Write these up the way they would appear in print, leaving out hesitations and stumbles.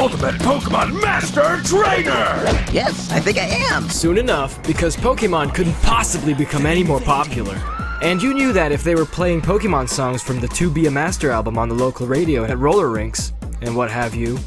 ultimate Pokemon Master Trainer! Yes, I think I am. Soon enough, because Pokemon couldn't possibly become any more popular. And you knew that if they were playing Pokemon songs from the To Be a Master album on the local radio at roller rinks, and what have you.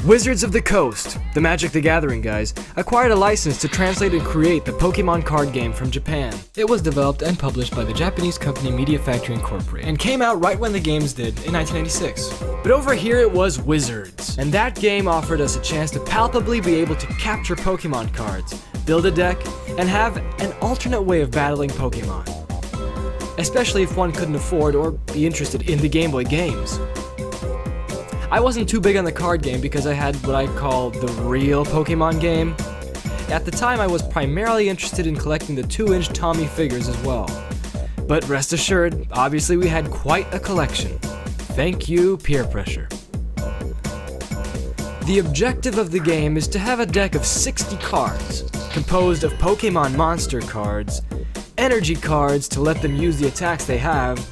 Wizards of the Coast, the Magic the Gathering guys, acquired a license to translate and create the Pokemon card game from Japan. It was developed and published by the Japanese company Media Factory Incorporated, and came out right when the games did in 1996. But over here it was Wizards, and that game offered us a chance to palpably be able to capture Pokemon cards, build a deck, and have an alternate way of battling Pokemon. Especially if one couldn't afford or be interested in the Game Boy games. I wasn't too big on the card game because I had what I call the real Pokemon game. At the time I was primarily interested in collecting the 2-inch Tommy figures as well. But rest assured, obviously we had quite a collection. Thank you, peer pressure. The objective of the game is to have a deck of 60 cards, composed of Pokemon monster cards, energy cards to let them use the attacks they have,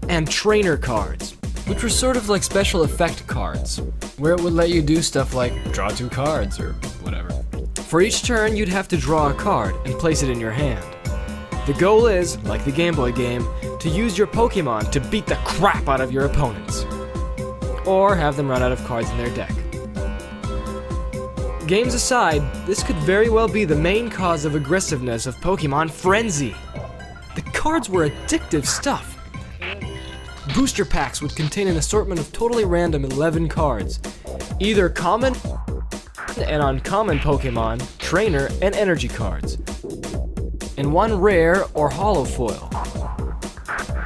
and trainer cards, which were sort of like special effect cards, where it would let you do stuff like draw 2 cards or whatever. For each turn, you'd have to draw a card and place it in your hand. The goal is, like the Game Boy game, to use your Pokemon to beat the crap out of your opponents, or have them run out of cards in their deck. Games aside, this could very well be the main cause of aggressiveness of Pokemon Frenzy. The cards were addictive stuff. Booster packs would contain an assortment of totally random 11 cards, either common and uncommon Pokemon, trainer, and energy cards, and 1 rare or holo foil.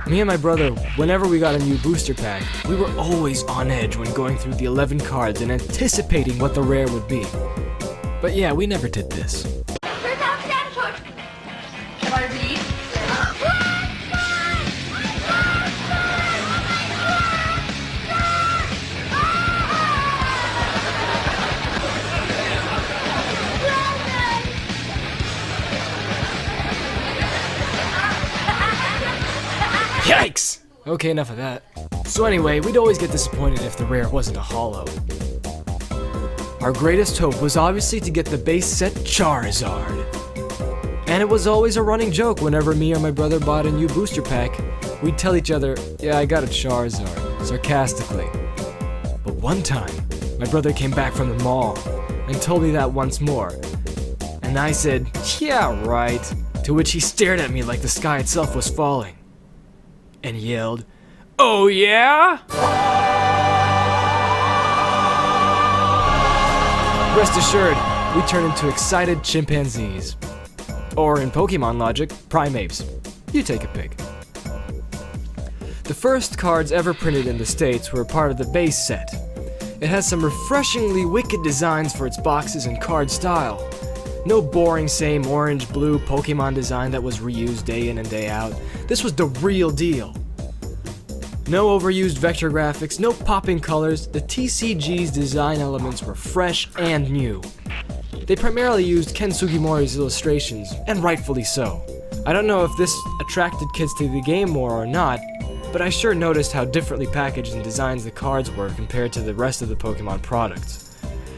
Me and my brother, whenever we got a new booster pack, we were always on edge when going through the 11 cards and anticipating what the rare would be. But yeah, we never did this. Yikes! Okay, enough of that. So anyway, we'd always get disappointed if the rare wasn't a holo. Our greatest hope was obviously to get the base set Charizard. And it was always a running joke whenever me or my brother bought a new booster pack, we'd tell each other, yeah, I got a Charizard, sarcastically. But one time, my brother came back from the mall and told me that once more. And I said, yeah, right, to which he stared at me like the sky itself was falling. And yelled, "Oh yeah?" Rest assured, we turn into excited chimpanzees. Or in Pokemon logic, primates. You take a pick. The first cards ever printed in the States were part of the base set. It has some refreshingly wicked designs for its boxes and card style. No boring same orange-blue Pokemon design that was reused day in and day out. This was the real deal. No overused vector graphics, no popping colors. The TCG's design elements were fresh and new. They primarily used Ken Sugimori's illustrations, and rightfully so. I don't know if this attracted kids to the game more or not, but I sure noticed how differently packaged and designed the cards were compared to the rest of the Pokemon products,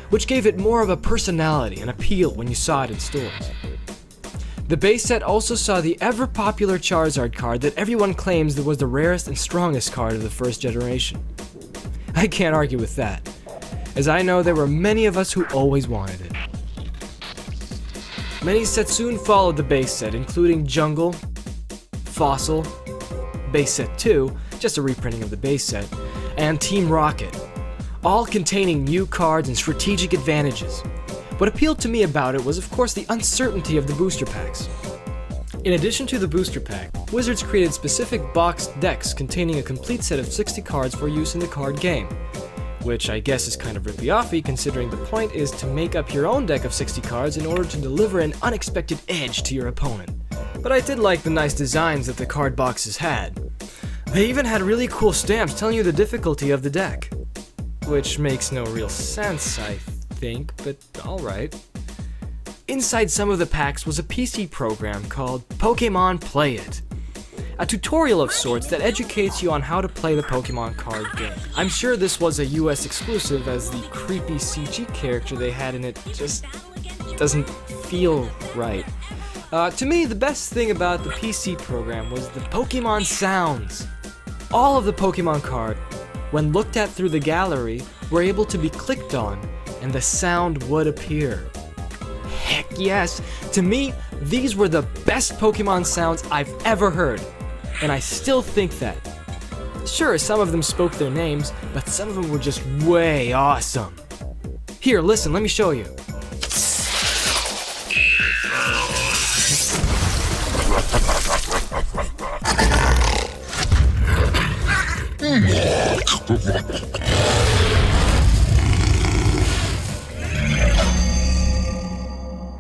which gave it more of a personality and appeal when you saw it in stores. The base set also saw the ever-popular Charizard card that everyone claims that was the rarest and strongest card of the first generation. I can't argue with that, as I know there were many of us who always wanted it. Many sets soon followed the base set, including Jungle, Fossil, Base Set 2, just a reprinting of the base set, and Team Rocket, all containing new cards and strategic advantages. What appealed to me about it was, of course, the uncertainty of the booster packs. In addition to the booster pack, Wizards created specific boxed decks containing a complete set of 60 cards for use in the card game, which I guess is kind of rippy-offy considering the point is to make up your own deck of 60 cards in order to deliver an unexpected edge to your opponent. But I did like the nice designs that the card boxes had. They even had really cool stamps telling you the difficulty of the deck, which makes no real sense, I think, but alright. Inside some of the packs was a PC program called Pokemon Play It. a tutorial of sorts that educates you on how to play the Pokemon card game. I'm sure this was a US exclusive, as the creepy CG character they had in it just doesn't feel right. To me, the best thing about the PC program was the Pokemon sounds. All of the Pokemon cards, when looked at through the gallery, were able to be clicked on, and the sound would appear. Heck yes! To me, these were the best Pokemon sounds I've ever heard, and I still think that. Sure, some of them spoke their names, but some of them were just way awesome. Here, listen, let me show you.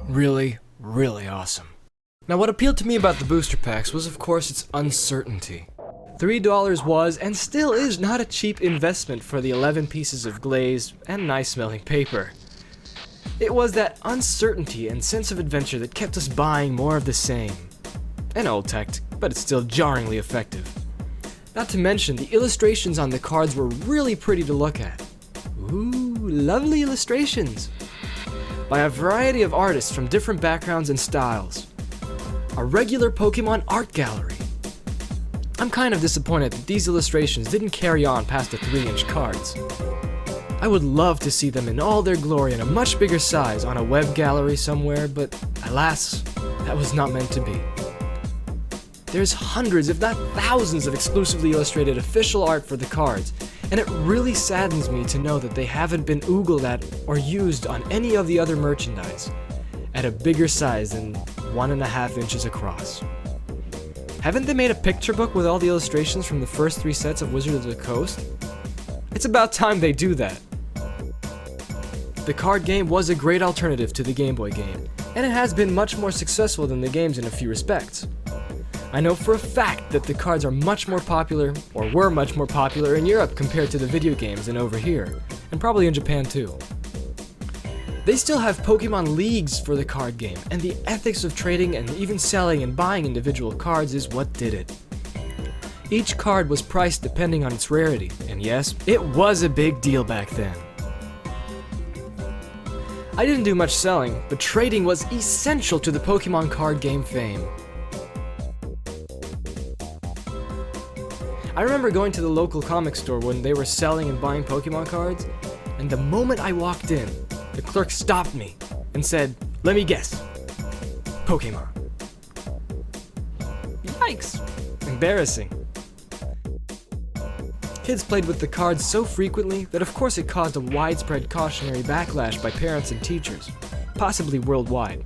Really, really awesome. Now, what appealed to me about the booster packs was, of course, its uncertainty. $3 was, and still is, not a cheap investment for the 11 pieces of glazed and nice-smelling paper. It was that uncertainty and sense of adventure that kept us buying more of the same. An old tactic, but it's still jarringly effective. Not to mention, the illustrations on the cards were really pretty to look at. Ooh, lovely illustrations! By a variety of artists from different backgrounds and styles. A regular Pokemon art gallery. I'm kind of disappointed that these illustrations didn't carry on past the 3-inch cards. I would love to see them in all their glory in a much bigger size on a web gallery somewhere, but alas, that was not meant to be. There's hundreds, if not thousands, of exclusively illustrated official art for the cards, and it really saddens me to know that they haven't been oogled at or used on any of the other merchandise at a bigger size than 1.5 inches across. Haven't they made a picture book with all the illustrations from the first 3 sets of Wizard of the Coast? It's about time they do that. The card game was a great alternative to the Game Boy game, and it has been much more successful than the games in a few respects. I know for a fact that the cards are much more popular, or were much more popular in Europe compared to the video games and over here, and probably in Japan too. They still have Pokemon leagues for the card game, and the ethics of trading and even selling and buying individual cards is what did it. Each card was priced depending on its rarity, and yes, it was a big deal back then. I didn't do much selling, but trading was essential to the Pokemon card game fame. I remember going to the local comic store when they were selling and buying Pokemon cards, and the moment I walked in, the clerk stopped me and said, "Let me guess. Pokemon." Yikes. Embarrassing. Kids played with the cards so frequently that of course it caused a widespread cautionary backlash by parents and teachers, possibly worldwide.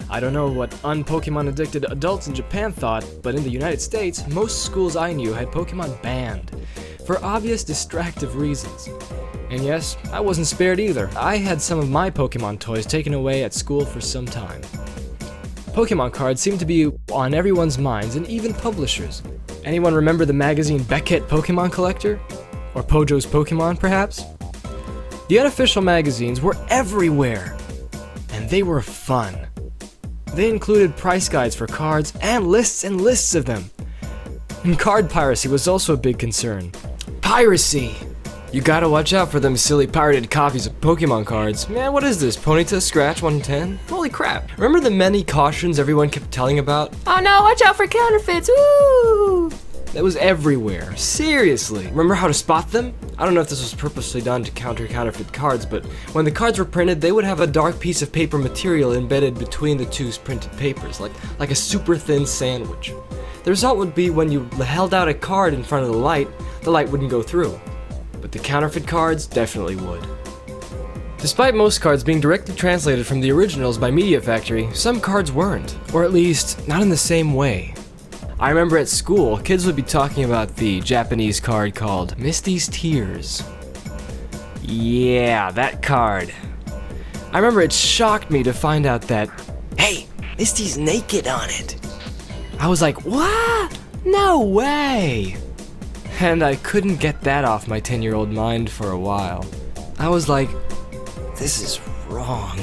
I don't know what un-Pokemon addicted adults in Japan thought, but in the United States, most schools I knew had Pokemon banned, for obvious distractive reasons. And yes, I wasn't spared either. I had some of my Pokemon toys taken away at school for some time. Pokemon cards seem to be on everyone's minds, and even publishers. Anyone remember the magazine Beckett Pokemon Collector? Or Pojo's Pokemon, perhaps? The unofficial magazines were everywhere, and they were fun. They included price guides for cards and lists of them. And card piracy was also a big concern. Piracy! You gotta watch out for them silly pirated copies of Pokemon cards. Man, what is this? Ponyta Scratch 110? Holy crap. Remember the many cautions everyone kept telling about? Oh no, watch out for counterfeits, woo! That was everywhere. Seriously. Remember how to spot them? I don't know if this was purposely done to counter counterfeit cards, but when the cards were printed, they would have a dark piece of paper material embedded between the two printed papers, like a super thin sandwich. The result would be when you held out a card in front of the light wouldn't go through. But the counterfeit cards definitely would. Despite most cards being directly translated from the originals by Media Factory, some cards weren't, or at least not in the same way. I remember at school, kids would be talking about the Japanese card called Misty's Tears. Yeah, that card. I remember it shocked me to find out that, hey, Misty's naked on it. I was like, what? No way! And I couldn't get that off my 10-year-old mind for a while. I was like, this is wrong.